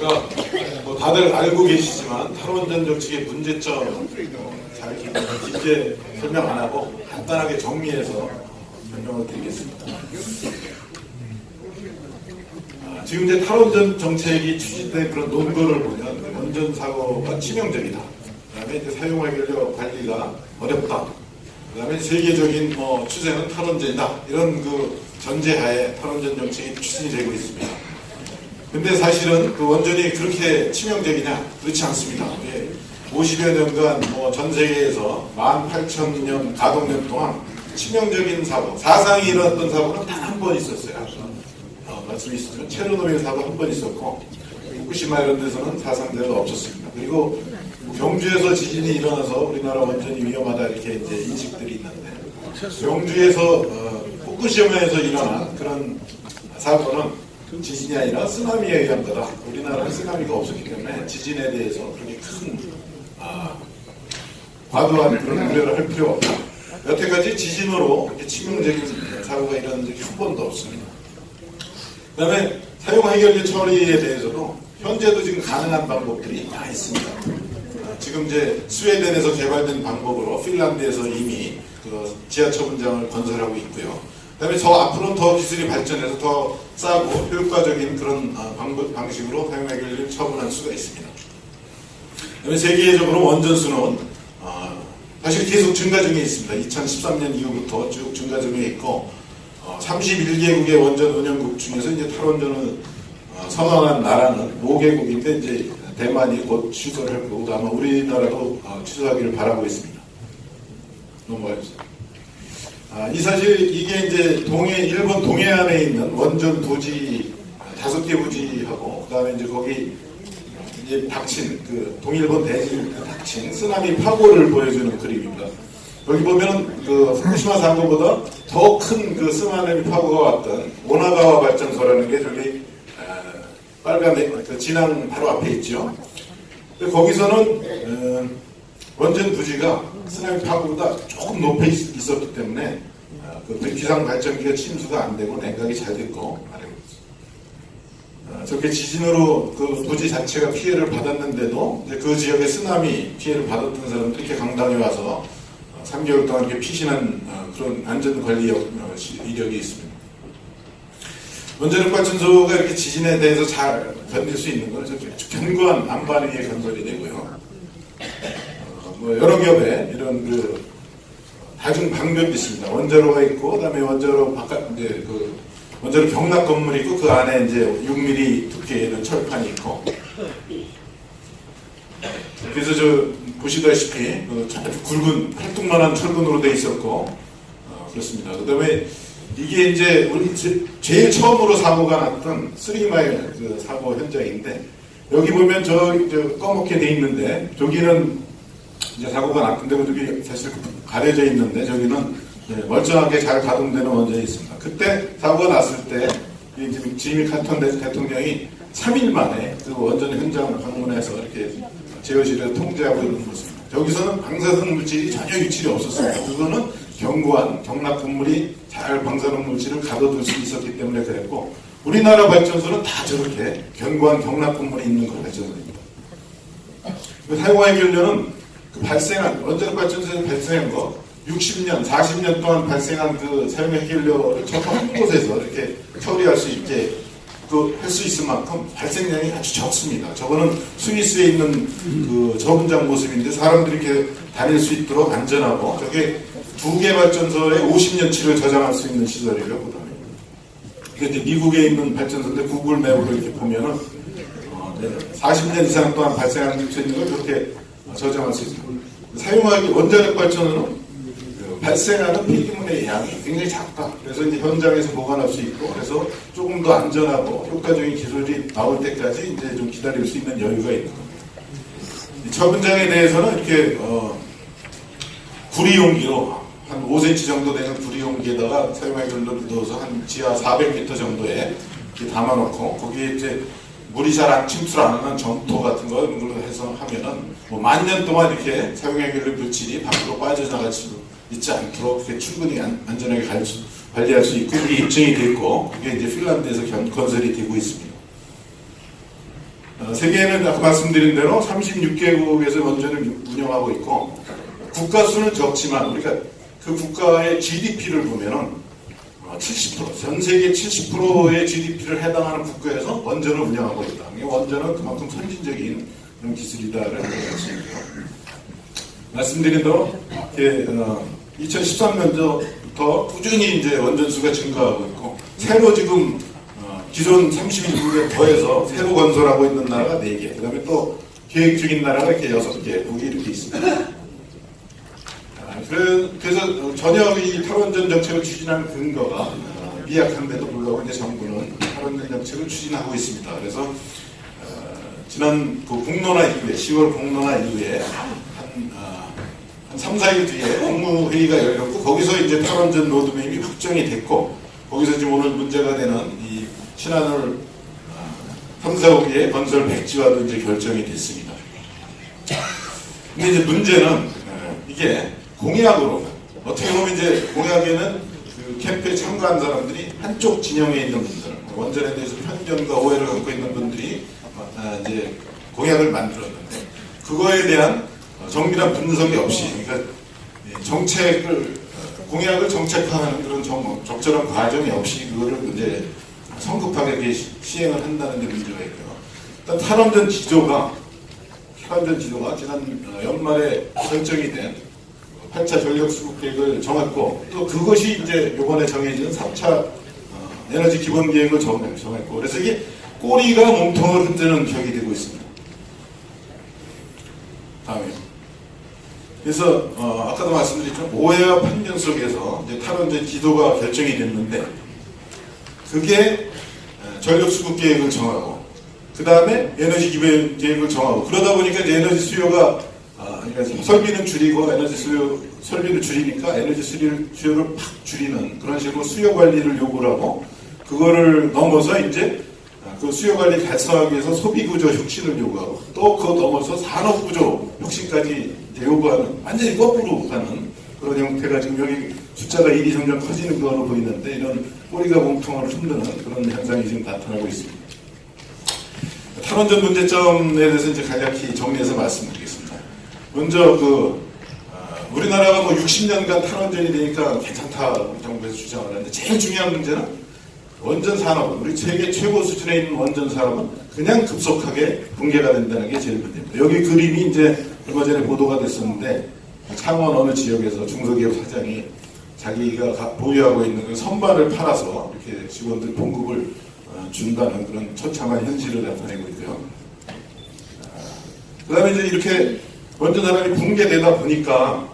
제가 뭐 다들 알고 계시지만 탈원전 정책의 문제점 잘 깊게 설명 안 하고 간단하게 정리해서 설명을 드리겠습니다. 지금 이제 탈원전 정책이 추진된 그런 논거를 보면 원전 사고가 치명적이다. 그다음에 이제 사용하기로 관리가 어렵다. 그다음에 세계적인 추세는 탈원전이다. 이런 그 전제하에 탈원전 정책이 추진이 되고 있습니다. 근데 사실은 그 원전이 그렇게 치명적이냐? 그렇지 않습니다. 50여 년간 전 세계에서 18,000년 가동년 동안 치명적인 사고, 사상이 일어났던 사고는 단 한 번 있었어요. 말씀이 있었죠. 체르노빌 사고 한 번 있었고, 후쿠시마 이런 데서는 사상자가 없었습니다. 그리고 경주에서 지진이 일어나서 우리나라 원전이 위험하다 이렇게 이제 인식들이 있는데, 경주에서 후쿠시마에서 일어난 그런 사고는 지진이 아니라 쓰나미에 의한 거다. 우리나라는 쓰나미가 없었기 때문에 지진에 대해서 그렇게 큰 과도한 그런 우려를 할 필요가 없다. 여태까지 지진으로 이렇게 치명적인 사고가 일어난 적이 한 번도 없습니다. 그 다음에 사용 해결료 처리에 대해서도 현재도 지금 가능한 방법들이 다 있습니다. 지금 이제 스웨덴에서 개발된 방법으로 핀란드에서 이미 그 지하 처분장을 건설하고 있고요. 그 다음에 저 앞으로는 더 기술이 발전해서 더 싸고 효과적인 그런 방식으로 사용 해결료를 처분할 수가 있습니다. 그 다음에 세계적으로 원전수는 사실 계속 증가 중에 있습니다. 2013년 이후부터 쭉 증가 중에 있고 31개국의 원전 운영국 중에서 이제 탈원전을 선언한 나라는 5개국인데 이제 대만이 곧 취소를 할 거고 아마 우리나라도 취소하기를 바라고 있습니다. 넘어가주세요. 이 사실 이게 이제 일본 동해안에 있는 원전 부지 5개 부지하고 그다음에 이제 거기 이제 닥친 그 동일본 대지에 닥친 쓰나미 파고를 보여주는 그림입니다. 여기 보면은 그 후쿠시마 사고보다 더 큰 그 쓰나미 파고가 왔던 오나가와 발전소라는 게 저기 빨간 그 진앙 바로 앞에 있죠. 근데 거기서는 원전 부지가 쓰나미 파고보다 조금 높이 있었기 때문에 그 기상 발전기가 침수가 안 되고 냉각이 잘 됐고 저렇게 지진으로 그 부지 자체가 피해를 받았는데도 그 지역의 쓰나미 피해를 받았던 사람들이 이렇게 강당에 와서 3개월 동안 이렇게 피신한 그런 안전관리 이력이 있습니다. 원자력발전소가 이렇게 지진에 대해서 잘 견딜 수 있는 건 견고한 안반 위에 건설이 되고요. 여러 겹의 이런 그 다중 방벽이 있습니다. 원자로가 있고, 그다음에 원자로 바깥 이제 그 원자로 경락 건물이 있고 그 안에 이제 6mm 두께의 이런 철판이 있고. 그래서 보시다시피 아주 굵은 활동만한 철근으로 되어 있었고 그렇습니다. 그다음에 이게 이제 우리 제일 처음으로 사고가 났던 3마일 그 사고 현장인데 여기 보면 저 검게 돼 있는데 저기는 이제 사고가 났는데 저기 사실 가려져 있는데 저기는 멀쩡하게 잘 가동되는 원전이 있습니다. 그때 사고가 났을 때 지미 카턴 대통령이 3일 만에 그 원전 현장을 방문해서 이렇게 제어실에서 통제하고 있는 모습입니다. 여기서는 방사성 물질이 전혀 유출이 없었습니다. 그거는 견고한 경락 건물이 잘 방사능 물질을 가둬둘 수 있었기 때문에 그랬고 우리나라 발전소는 다 저렇게 견고한 경락 건물이 있는 걸 발전소입니다. 사용 해결료는 그 발생한 원자력 발전소에서 발생한 거 60년, 40년 동안 발생한 그 사용 해결료를 전부 한 곳에서 이렇게 처리할 수 있게 할 수 있을 만큼 발생량이 아주 적습니다. 저거는 스위스에 있는 그 저분장 모습인데 사람들이 이렇게 다닐 수 있도록 안전하고 저게 2개 발전소에 50년치를 저장할 수 있는 시설이고요. 그다음에 이게 이제 미국에 있는 발전소인데 구글 맵으로 이렇게 보면은 40년 이상 동안 발생하는 수 있는 걸 그렇게 저장할 수 있습니다. 사용하기 원자력 발전소는 발생하는 폐기물의 양이 굉장히 작다. 그래서 이제 현장에서 보관할 수 있고, 그래서 조금 더 안전하고 효과적인 기술이 나올 때까지 이제 좀 기다릴 수 있는 여유가 있는 겁니다. 처분장에 대해서는 이렇게 구리 용기로 한 5cm 정도 되는 구리 용기에다가 사용해결료를 넣어서 한 지하 400m 정도에 이렇게 담아놓고 거기에 이제 물이 잘 안 침투 안 하는 점토 같은 거 이런 걸로 해서 하면은 뭐 1000년 동안 이렇게 사용해결료 물질이 밖으로 빠져나갈 수 있지 않도록 그렇게 충분히 안전하게 관리할 수 있고 그게 입증이 됐고 그게 이제 핀란드에서 건설이 되고 있습니다. 세계에는 아까 말씀드린 대로 36개국에서 원전을 운영하고 있고 국가 수는 적지만 우리가 그 국가의 GDP를 보면은 70%, 전 세계 70%의 GDP를 해당하는 국가에서 원전을 운영하고 있다. 원전은 그만큼 선진적인 그런 기술이다라는 것입니다. 말씀드린 대로 2013년부터 꾸준히 이제 원전수가 증가하고 있고 새로 지금 기존 31국에 더해서 새로 건설하고 있는 나라가 4개, 그 다음에 또 계획 중인 나라가 이렇게 6개국이 이렇게 있습니다. 그래서 전혀 이 탈원전 정책을 추진하는 근거가 미약한데도 불구하고 이제 정부는 탈원전 정책을 추진하고 있습니다. 그래서 지난 그 공론화 이후에 10월 공론화 이후에 한 3, 4일 뒤에 국무회의가 열렸고 거기서 이제 탈원전 로드맵이 확정이 됐고 거기서 지금 오늘 문제가 되는 이 신한울 3, 4호기의 건설 백지화도 이제 결정이 됐습니다. 근데 이제 문제는 이게 공약으로 어떻게 보면 이제 공약에는 그 캠프에 참가한 사람들이 한쪽 진영에 있는 분들, 원전에 대해서 편견과 오해를 갖고 있는 분들이 이제 공약을 만들었는데 그거에 대한 정밀한 분석이 없이, 그러니까 정책을 공약을 정책화하는 그런 적절한 과정이 없이 그거를 이제 성급하게 시행을 한다는 게 문제가 있고요. 일단 탈원전 지도가 지난 연말에 설정이 된 8차 전력수급 계획을 정했고 또 그것이 이제 이번에 정해지는 3차 에너지 기본 계획을 정했고 그래서 이게 꼬리가 몸통을 흔드는 격이 되고 있습니다. 다음에 그래서 아까도 말씀드렸지만 오해와 편견 속에서 이제 탈원전 지도가 결정이 됐는데 그게 전력수급 계획을 정하고 그 다음에 에너지 기본 계획을 정하고 그러다 보니까 이제 에너지 수요가 그러니까 설비는 줄이고 설비를 줄이니까 에너지 수요를 팍 줄이는 그런 식으로 수요 관리를 요구를 하고 그거를 넘어서 이제 그 수요 관리 달성하기 위해서 소비 구조 혁신을 요구하고 또 그거 넘어서 산업 구조 혁신까지 이제 요구하는 완전히 거꾸로 가는 그런 형태가 지금 여기 숫자가 1이 점점 커지는 거로 보이는데 이런 꼬리가 몸통을 흔드는 그런 현상이 지금 나타나고 있습니다. 탈원전 문제점에 대해서 이제 간략히 정리해서 말씀드리겠습니다. 먼저 우리나라가 뭐 60년간 탈원전이 되니까 괜찮다 우리 정부에서 주장을 하는데 제일 중요한 문제는 원전 산업, 우리 세계 최고 수준에 있는 원전 산업은 그냥 급속하게 붕괴가 된다는 게 제일 문제입니다. 여기 그림이 이제 얼마 전에 보도가 됐었는데 창원 어느 지역에서 중소기업 사장이 자기가 보유하고 있는 그 선반을 팔아서 이렇게 직원들 봉급을 준다는 그런 처참한 현실을 나타내고 있고요. 그 다음에 이제 이렇게 원전 산업이 붕괴되다 보니까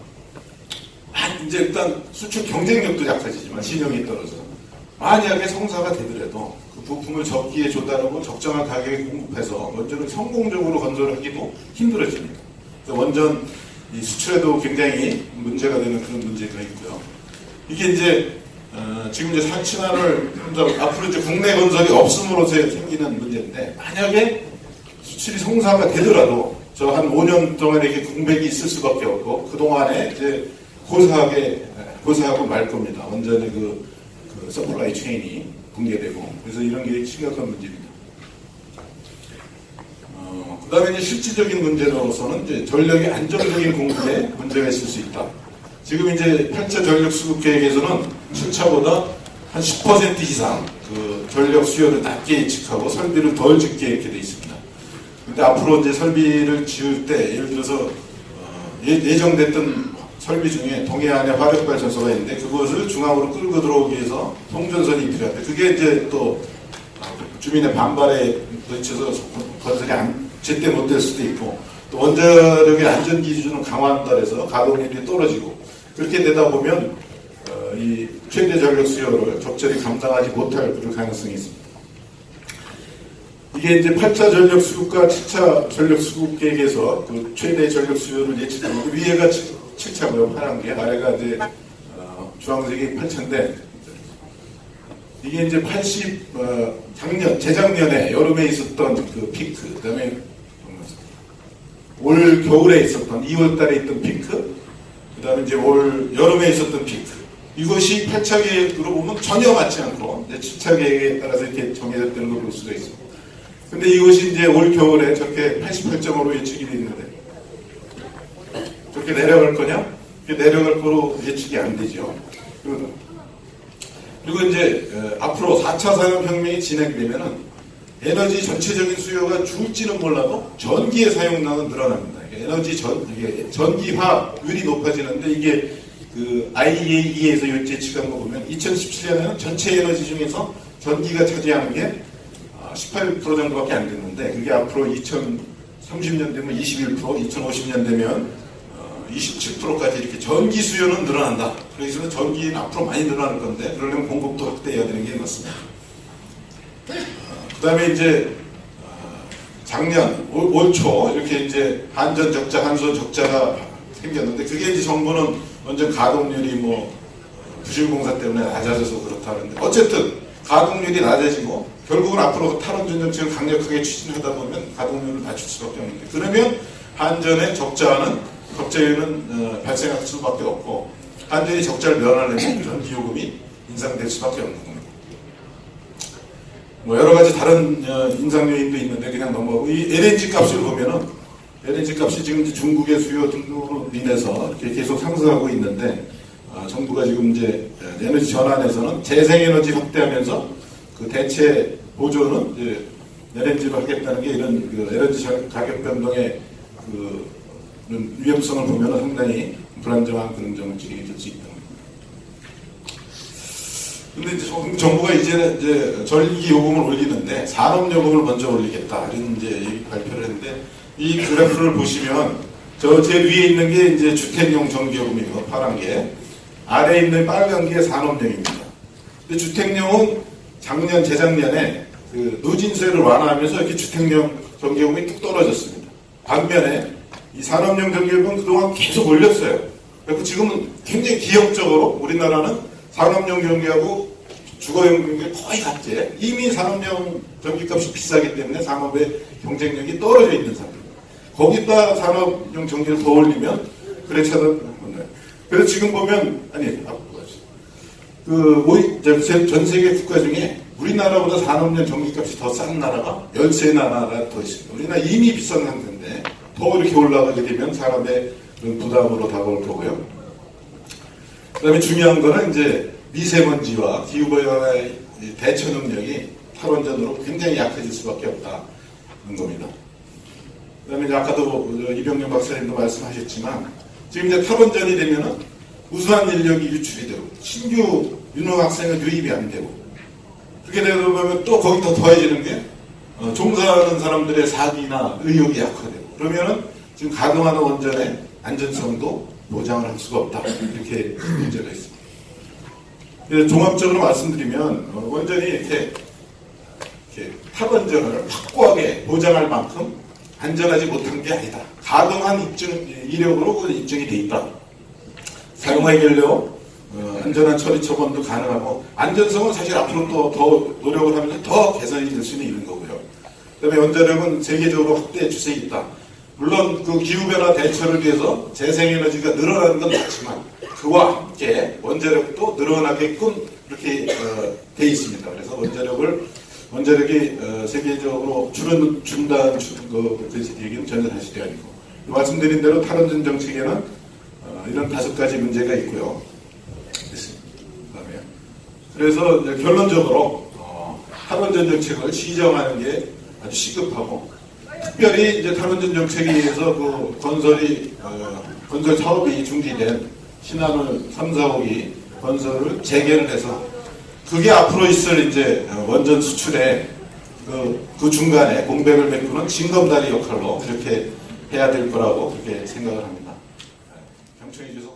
이제 일단 수출 경쟁력도 약해지지만 신용이 떨어져 만약에 성사가 되더라도 그 부품을 적기에 조달하고 적정한 가격에 공급해서 원전을 성공적으로 건설하기도 힘들어집니다. 원전 수출에도 굉장히 문제가 되는 그런 문제가 있고요. 이게 이제 지금 이제 신한울 앞으로 이제 국내 건설이 없음으로써 생기는 문제인데 만약에 수출이 성사가 되더라도 저 한 5년 동안에 이게 공백이 있을 수밖에 없고 그 동안에 이제 고사하고 말 겁니다. 원전의 그 서플라이 체인이 붕괴되고 그래서 이런 게 심각한 문제입니다. 그 다음에 이제 실질적인 문제로서는 이제 전력의 안정적인 공급에 문제가 있을 수 있다. 지금 이제 8차 전력 수급 계획에서는 7차보다 한 10% 이상 그 전력 수요를 낮게 예측하고 설비를 덜 짓게 이렇게 돼 있습니다. 근데 앞으로 이제 설비를 지을 때 예를 들어서 예정됐던 설비 중에 동해안에 화력발전소가 있는데 그것을 중앙으로 끌고 들어오기 위해서 송전선이 필요한데 그게 이제 또 주민의 반발에 부딪혀서 건설이 제때 못 될 수도 있고 또 원자력의 안전 기준을 강화한다 해서 가동률이 떨어지고 그렇게 되다 보면 이 최대 전력 수요를 적절히 감당하지 못할 그런 가능성이 있습니다. 이게 이제 8차 전력 수급과 7차 전력 수급 계획에서 그 최대 전력 수요를 예측하고 위에가 7차고요. 파란 게 아래가 이제 주황색이 8차인데 이게 이제 재작년에 여름에 있었던 그 피크, 그다음에 올 겨울에 있었던 2월달에 있던 피크, 그다음에 이제 올 여름에 있었던 피크. 이것이 8차 계획으로 보면 전혀 맞지 않고 7차 계획에 따라서 이렇게 정해졌다는 걸 볼 수가 있습니다. 근데 이것이 이제 올 겨울에 저렇게 88.5로 예측이 돼 있는데 저렇게 내려갈 거냐? 내려갈 거로 예측이 안 되죠. 그리고 이제 앞으로 4차 산업혁명이 진행되면은 에너지 전체적인 수요가 줄지는 몰라도 전기의 사용량은 늘어납니다. 전기화율이 높아지는데 이게 그 IEA에서 예측한 거 보면 2017년에는 전체 에너지 중에서 전기가 차지하는 게 18% 정도밖에 안 됐는데 그게 앞으로 2030년 되면 21%, 2050년 되면 27%까지 이렇게 전기 수요는 늘어난다. 그래서 전기는 앞으로 많이 늘어날 건데 그러려면 공급도 확대해야 되는 게 맞습니다. 그 다음에 이제 작년 올 초 이렇게 이제 한전 적자, 한수원 적자가 생겼는데 그게 이제 정부는 완전 가동률이 부실공사 때문에 낮아져서 그렇다는데 어쨌든 가동률이 낮아지고 결국은 앞으로 탈원전 정책을 강력하게 추진하다 보면 가동률을 낮출 수밖에 없는데 그러면 한전의 적자율은 발생할 수밖에 없고 한전이 적자를 면하려면 전기요금이 인상될 수밖에 없는 겁니다. 여러 가지 다른 인상 요인도 있는데 그냥 넘어가고 이 LNG 값을 보면은 LNG 값이 지금 중국의 수요 등으로 인해서 이렇게 계속 상승하고 있는데 정부가 지금 이제 에너지 전환에서는 재생에너지 확대하면서 그 대체 보조는 이제 LNG로 하겠다는 게 이런 그 에너지 가격 변동의 그 위험성을 보면 상당히 불안정한 그런 정책이 될 수 있다. 근데 이제 정부가 이제는 이제 전기 요금을 올리는데 산업 요금을 먼저 올리겠다 이런 이제 발표를 했는데 이 그래프를 보시면 제 위에 있는 게 이제 주택용 전기요금이고 파란 게 아래에 있는 빨간 게 산업용입니다. 근데 주택용은 재작년에 그 누진세를 완화하면서 이렇게 주택용 전기요금이 뚝 떨어졌습니다. 반면에 이 산업용 전기요금은 그동안 계속 올렸어요. 그래서 지금은 굉장히 기형적으로 우리나라는 산업용 전기하고 주거용 전기 거의 같지. 이미 산업용 전기값이 비싸기 때문에 산업의 경쟁력이 떨어져 있는 상태입니다. 거기다 산업용 전기를 더 올리면 그래 차단한다. 그래서 지금 보면 전 세계 국가 중에 우리나라보다 산업용 전기값이 더 싼 나라가 13나라가 더 있습니다. 우리나라 이미 비싼 상태인데 더 이렇게 올라가게 되면 사람의 부담으로 다가올 거고요. 그 다음에 중요한 거는 이제 미세먼지와 기후변화의 대처 능력이 탈원전으로 굉장히 약해질 수밖에 없다는 겁니다. 그 다음에 이제 아까도 이병렬 박사님도 말씀하셨지만 지금 이제 탈원전이 되면은 우수한 인력이 유출이 되고 신규 유능학생은 유입이 안 되고 그렇게 되다 보면 또 거기다 더해지는 게 종사하는 사람들의 사기나 의욕이 약화되고 그러면은 지금 가동하는 원전의 안전성도 보장을 할 수가 없다. 이렇게 문제가 있습니다. 그래서 종합적으로 말씀드리면 원전이 이렇게 탈원전을 확고하게 보장할 만큼 안전하지 못한 게 아니다. 가동한 이력으로 그 입증이 돼 있다. 사용하기 연료, 안전한 처리 처분도 가능하고 안전성은 사실 앞으로 또 더 노력을 하면서 더 개선이 될 수는 있는 거고요. 그다음에 원자력은 세계적으로 확대 추세에 있다. 물론 그 기후변화 대처를 위해서 재생에너지가 늘어나는 건 맞지만 그와 함께 원자력도 늘어나게끔 이렇게 돼 있습니다. 그래서 원자력이 세계적으로 준다는 얘기는 전혀 사실이 아니고 말씀드린 대로 탈원전 정책에는 이런 5가지 문제가 있고요. 그래서 결론적으로 탈원전 정책을 시정하는 게 아주 시급하고 특별히 이제 탈원전 정책에 의해서 그 건설 사업이 중지된 신한울 3, 4호기 건설을 재개를 해서 그게 앞으로 있을 이제 원전 수출에 그 중간에 공백을 메꾸는 징검다리 역할로 이렇게 해야 될 거라고 그렇게 생각을 합니다. 경청해 주셔서